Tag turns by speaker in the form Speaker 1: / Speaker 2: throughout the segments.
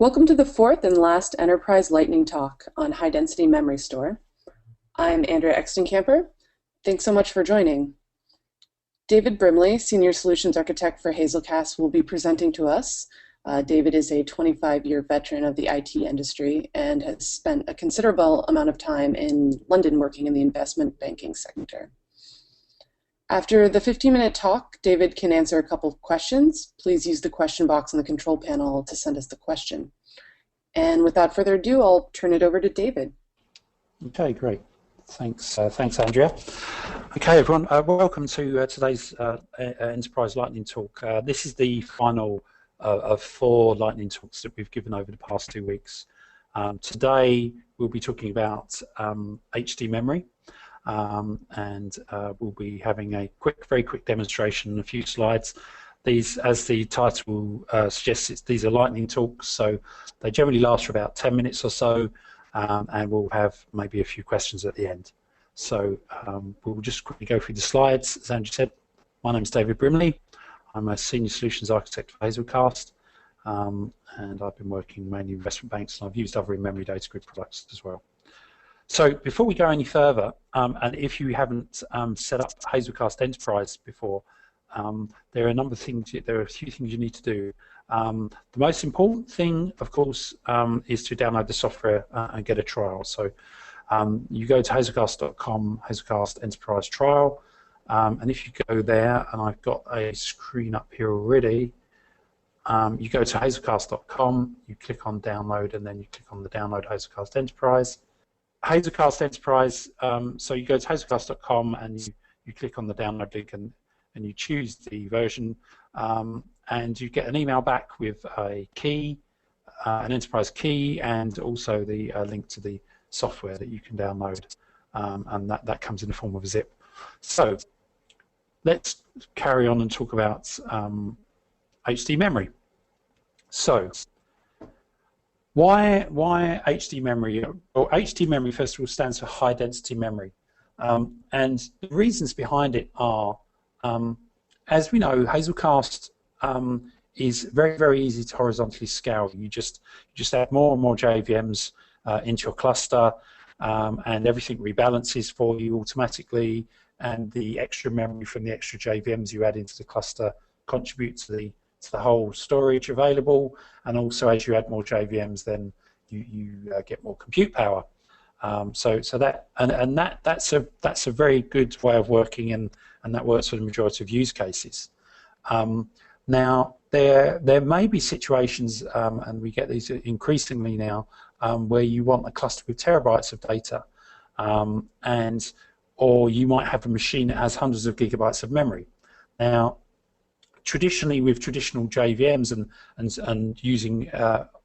Speaker 1: Welcome to the fourth and last Enterprise Lightning Talk on High Density Memory Store. I'm Andrea Exton-Camper. Thanks so much for joining. David Brimley, Senior Solutions Architect for Hazelcast, will be presenting to us. David is a 25-year veteran of the IT industry and has spent a considerable amount of time in London working in the investment banking sector. After the 15-minute talk, David can answer a couple of questions. Please use the question box on the control panel to send us the question. And without further ado, I'll turn it over to David.
Speaker 2: Okay, great. Thanks, Andrea. Okay, everyone, welcome to today's Enterprise Lightning Talk. This is the final of 4 Lightning Talks that we've given over the past 2 weeks. Today, we'll be talking about HD memory. And we'll be having a very quick demonstration and a few slides. These, as the title suggests, these are lightning talks, so they generally last for about 10 minutes or so, and we'll have maybe a few questions at the end. So we'll just quickly go through the slides. As Andrew said, my name is David Brimley. I'm a Senior Solutions Architect for Hazelcast, and I've been working mainly in investment banks, and I've used other in-memory data grid products as well. So before we go any further, and if you haven't set up Hazelcast Enterprise before, there are a number of things. There are a few things you need to do. The most important thing, of course, is to download the software and get a trial. So you go to hazelcast.com, Hazelcast Enterprise Trial, and if you go there, and I've got a screen up here already, you go to hazelcast.com, you click on Download, and then you click on the Download Hazelcast Enterprise. Hazelcast Enterprise, so you go to hazelcast.com and you click on the download link and you choose the version, and you get an email back with a key, an enterprise key, and also the link to the software that you can download, and that comes in the form of a zip. So let's carry on and talk about HD memory. So why HD memory? Well, HD memory, first of all, stands for high density memory. And the reasons behind it are, as we know, Hazelcast is very, very easy to horizontally scale. You just add more and more JVMs into your cluster, and everything rebalances for you automatically, and the extra memory from the extra JVMs you add into the cluster contributes to the whole storage available, and also as you add more JVMs, then you get more compute power. So that's a very good way of working, and that works for the majority of use cases. Now there may be situations, and we get these increasingly now, where you want a cluster with terabytes of data, or you might have a machine that has hundreds of gigabytes of memory. Now, traditionally, with traditional JVMs and using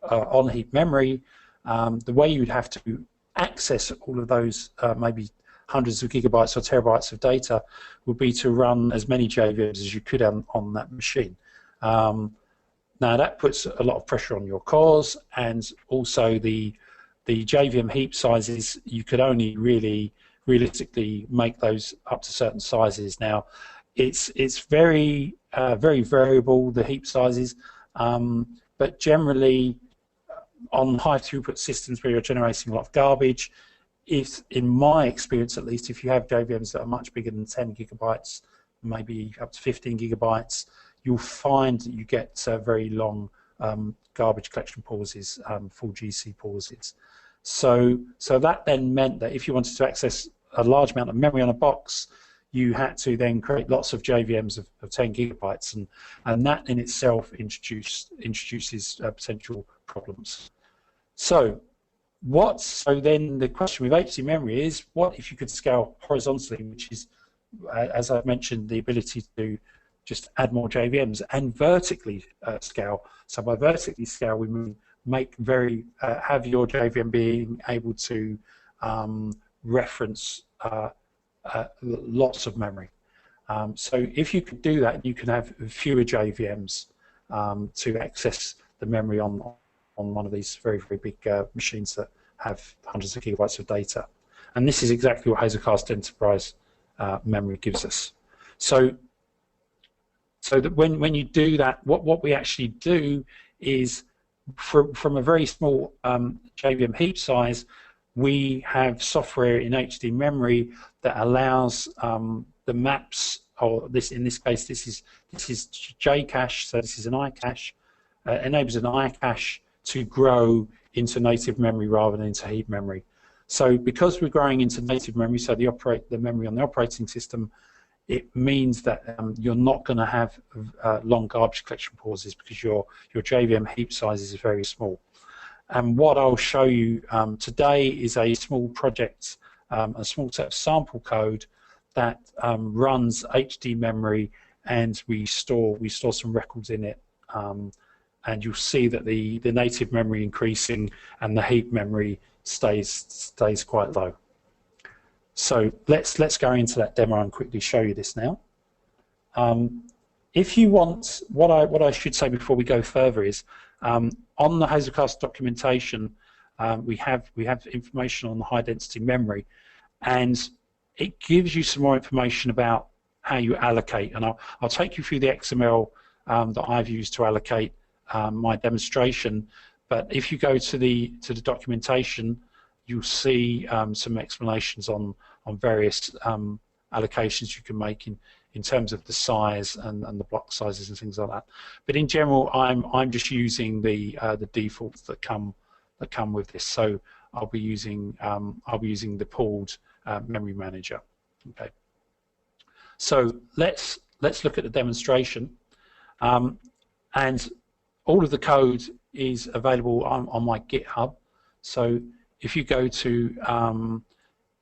Speaker 2: on-heap memory, the way you would have to access all of those maybe hundreds of gigabytes or terabytes of data would be to run as many JVMs as you could on that machine. Now that puts a lot of pressure on your cores, and also the JVM heap sizes, you could only really realistically make those up to certain sizes. Now it's very very variable, the heap sizes, but generally on high throughput systems where you're generating a lot of garbage, in my experience at least, if you have JVMs that are much bigger than 10 gigabytes, maybe up to 15 gigabytes, you'll find that you get very long garbage collection pauses, full GC pauses. So that then meant that if you wanted to access a large amount of memory on a box, you had to then create lots of JVMs of 10 gigabytes, and that in itself introduces potential problems. So then the question with HD memory is, what if you could scale horizontally, which is, as I've mentioned, the ability to just add more JVMs, and vertically scale. So by vertically scale, we mean have your JVM being able to reference lots of memory. So if you could do that, you can have fewer JVMs to access the memory on one of these very, very big machines that have hundreds of gigabytes of data. And this is exactly what Hazelcast Enterprise memory gives us. So that when you do that, what we actually do is from a very small JVM heap size, we have software in HD memory that allows the maps, or in this case, this is JCache, so this is an iCache, enables an iCache to grow into native memory rather than into heap memory. So because we're growing into native memory, so the memory on the operating system, it means that you're not going to have long garbage collection pauses because your JVM heap size is very small. And what I'll show you today is a small project, a small set of sample code that runs HD memory, and we store some records in it. And you'll see that the native memory increasing and the heap memory stays quite low. So let's go into that demo and quickly show you this now. If you want, what I should say before we go further is, on the Hazelcast documentation, we have information on the high density memory, and it gives you some more information about how you allocate. And I'll take you through the XML that I've used to allocate my demonstration. But if you go to the documentation, you'll see some explanations on various allocations you can make in terms of the size and the block sizes and things like that. But in general, I'm just using the defaults that come with this. So I'll be using the pooled memory manager. Okay. So let's look at the demonstration, and all of the code is available on my GitHub. So if you go to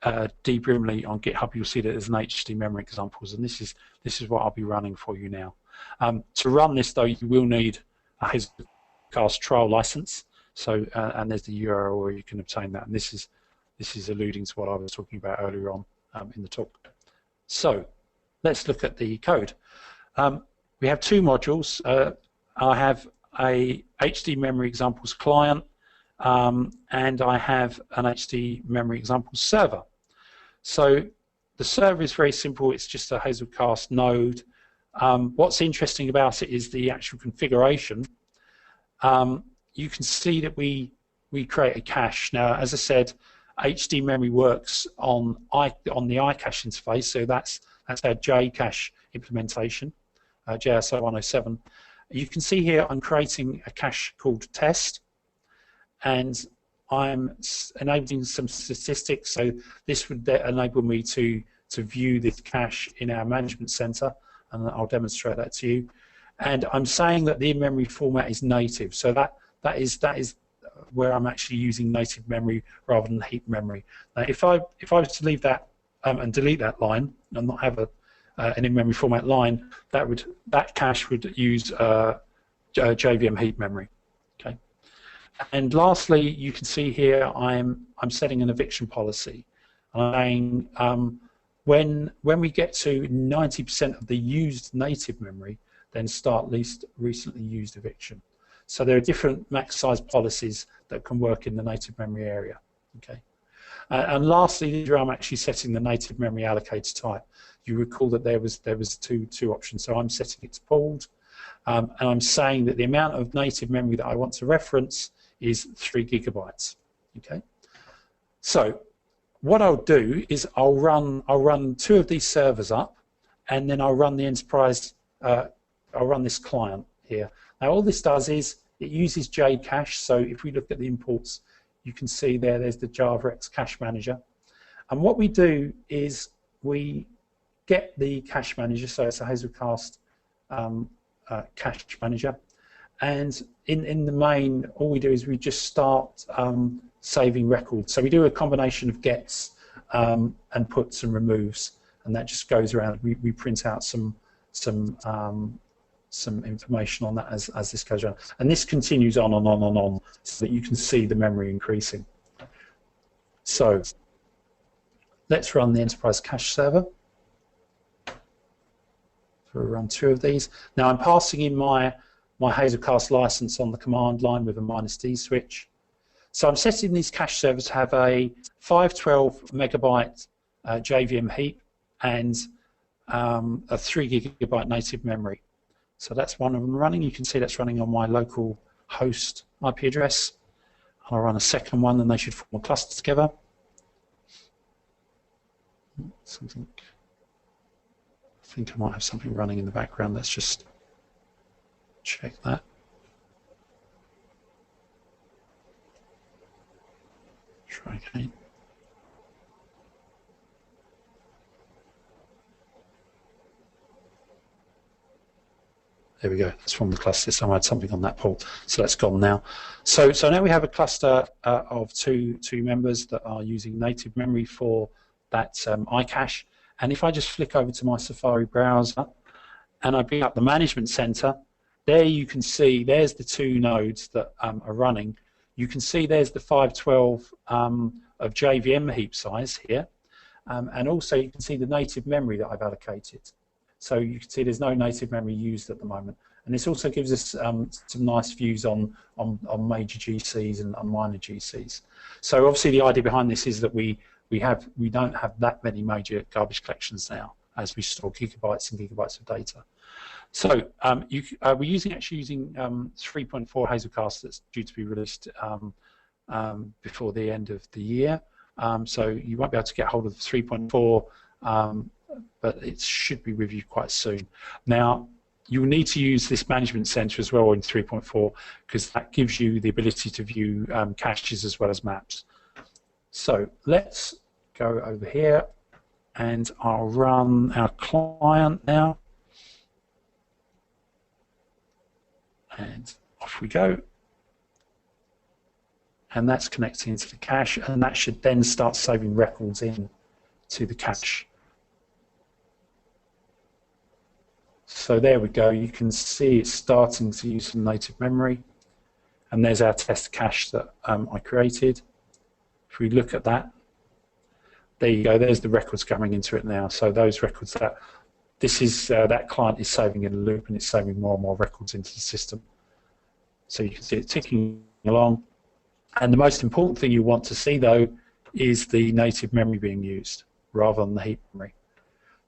Speaker 2: Brimley on GitHub, you'll see that there's an HD memory examples, and this is what I'll be running for you now. To run this, though, you will need a Hazelcast trial license. So and there's the URL where you can obtain that, and this is alluding to what I was talking about earlier on in the talk. So let's look at the code. We have two modules. I have a HD memory examples client, and I have an HD memory examples server. So the server is very simple. It's just a Hazelcast node. What's interesting about it is the actual configuration. You can see that we create a cache. Now, as I said, HD memory works on the iCache interface, so that's our JCache implementation, JSO 107. You can see here I'm creating a cache called test, and I'm enabling some statistics. So this would enable me to view this cache in our management center, and I'll demonstrate that to you. And I'm saying that the in-memory format is native, so that is where I'm actually using native memory rather than heap memory. Now, if I was to leave that and delete that line and not have an in-memory format line, that cache would use JVM heap memory. Okay. And lastly, you can see here I'm setting an eviction policy. I'm saying when we get to 90% of the used native memory, then start least recently used eviction. So there are different max size policies that can work in the native memory area. Okay. And lastly, here I'm actually setting the native memory allocator type. You recall that there was two options. So I'm setting it to pooled, and I'm saying that the amount of native memory that I want to reference is 3 GB. Okay. So what I'll do is I'll run two of these servers up, and then I'll run the enterprise. I'll run this client here. Now all this does is it uses JCache. So if we look at the imports, you can see there's the JavaX cache manager. And what we do is we get the cache manager, so it's a Hazelcast cache manager. And in the main, all we do is we just start saving records. So we do a combination of gets and puts and removes, and that just goes around. We print out some information on that as this goes around. And this continues on and on and on, so that you can see the memory increasing. So let's run the enterprise cache server. So we'll run two of these. Now I'm passing in my Hazelcast license on the command line with a -D switch. So I'm setting these cache servers to have a 512 megabyte JVM heap and a 3 GB native memory. So that's one of them running. You can see that's running on my local host IP address. I'll run a second one, and they should form a cluster together. Something. I think I might have something running in the background. Let's just check that. Try again. There we go. That's from the cluster. So I had something on that port, so that's gone now. So now we have a cluster of two members that are using native memory for that iCache. And if I just flick over to my Safari browser and I bring up the management center, there you can see there's the two nodes that are running. You can see there's the 512 of JVM heap size here, and also you can see the native memory that I've allocated. So you can see there's no native memory used at the moment, and this also gives us some nice views on major GCs and on minor GCs. So obviously the idea behind this is that we don't have that many major garbage collections now, as we store gigabytes and gigabytes of data. So we're actually using 3.4 Hazelcast that's due to be released before the end of the year. So you won't be able to get hold of 3.4, but it should be with you quite soon. Now, you will need to use this management center as well in 3.4 because that gives you the ability to view caches as well as maps. So let's go over here, and I'll run our client now. And off we go. And that's connecting to the cache, and that should then start saving records in to the cache. So there we go. You can see it's starting to use some native memory. And there's our test cache that I created. If we look at that, there you go. There's the records coming into it now. So those records that that client is saving in a loop, and it's saving more and more records into the system. So you can see it ticking along. And the most important thing you want to see, though, is the native memory being used rather than the heap memory.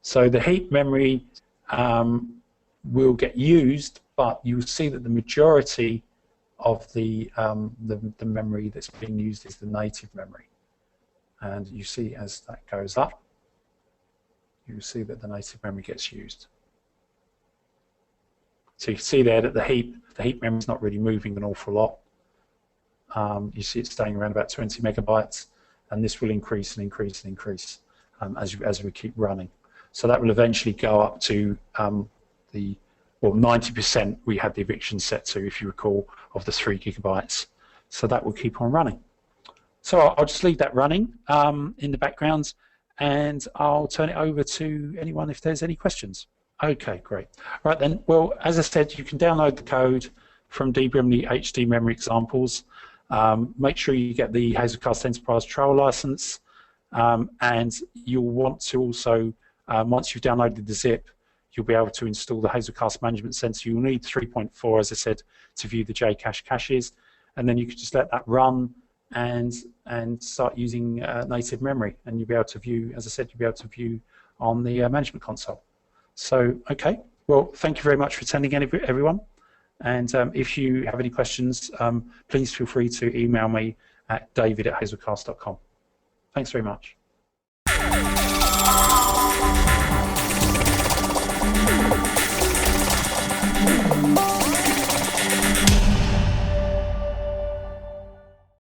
Speaker 2: So the heap memory will get used, but you'll see that the majority of the memory that's being used is the native memory. And you see as that goes up, you see that the native memory gets used. So you can see there that the heap memory is not really moving an awful lot. You see it's staying around about 20 megabytes, and this will increase and increase and increase as we keep running. So that will eventually go up to 90% we had the eviction set to, if you recall, of the 3 gigabytes. So that will keep on running. So I'll just leave that running in the background, and I'll turn it over to anyone if there's any questions. Okay, great. Right then, well, as I said, you can download the code from Brimley HD memory examples. Make sure you get the Hazelcast Enterprise Trial License, and you'll want to also, once you've downloaded the zip, you'll be able to install the Hazelcast Management Center. You'll need 3.4, as I said, to view the JCache caches, and then you can just let that run and start using native memory, and you'll be able to view, as I said, you'll be able to view on the management console. So, okay, well, thank you very much for attending, everyone. And if you have any questions, please feel free to email me at david@hazelcast.com. Thanks very much.